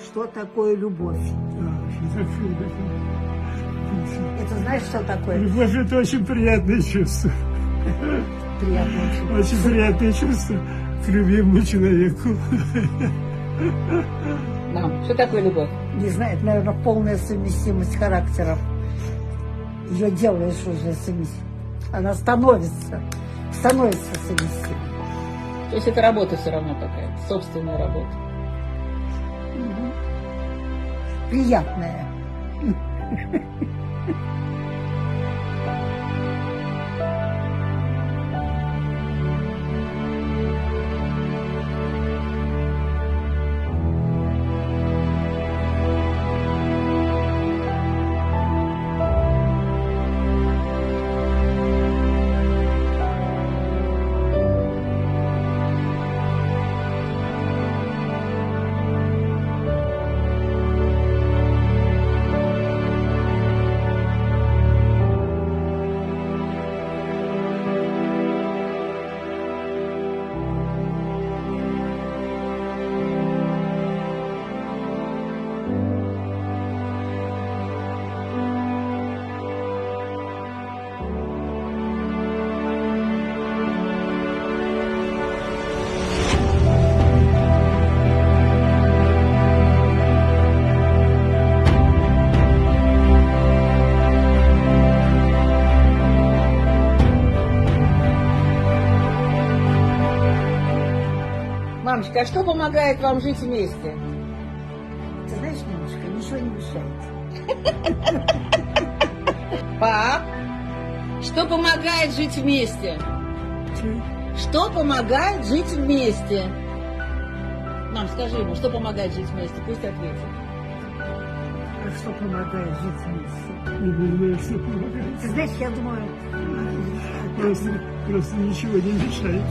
что такое любовь. Это знаешь, что такое? Любовь — это очень приятное чувство. Приятное чувство. Очень приятное чувство к любимому человеку. Мам, что такое любовь? Не знаю, это, наверное, полная совместимость характеров. Ее делаешь уже совместимой. Она становится совместимой. То есть это работа все равно какая-то, собственная работа. Приятная. Мамочка, а что помогает вам жить вместе? Ты знаешь, немножко, ничего не мешает. Пап, что помогает жить вместе? Что помогает жить вместе? Мам, скажи ему, что помогает жить вместе? Пусть ответит. А что помогает жить вместе? Не знаю, что помогает. Ты знаешь, я думаю, Просто ничего не мешает.